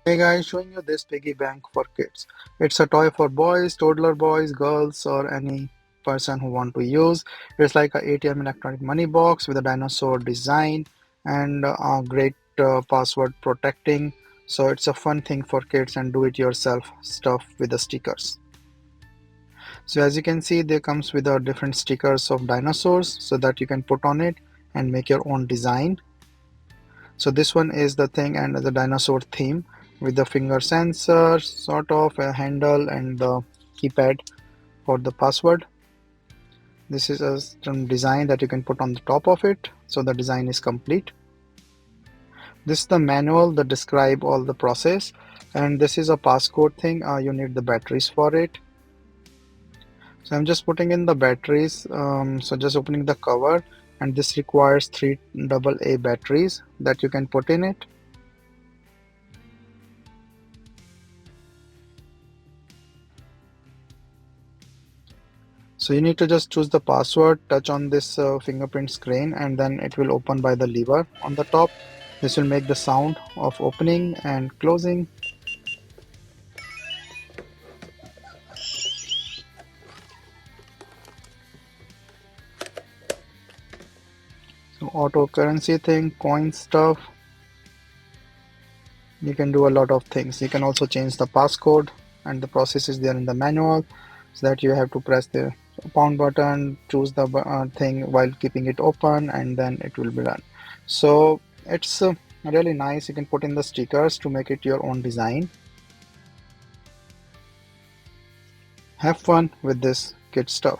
Hey guys, showing you this piggy bank for kids. It's a toy for boys, toddler boys, girls, or any person who want to use. It's like a ATM electronic money box with a dinosaur design and a great password protecting. So it's a fun thing for kids and do it yourself stuff with the stickers. So as you can see, there comes with a different stickers of dinosaurs so that you can put on it and make your own design. So this one is the thing and the dinosaur theme with the finger sensor, sort of a handle and the keypad for the password. This is some design that you can put on the top of it. So the design is complete. This is the manual that describe all the process, and this is a passcode thing. You need the batteries for it. So I'm just putting in the batteries. So just opening the cover, and this requires three AA batteries that you can put in it. So you need to just choose the password, touch on this fingerprint screen, and then it will open by the lever on the top. This will make the sound of opening and closing. So auto currency thing, coin stuff. You can do a lot of things. You can also change the passcode, and the process is there in the manual, so that you have to press the pound button, choose the thing while keeping it open, and then it will be done. So it's really nice. You can put in the stickers to make it your own design. Have fun with this kid stuff.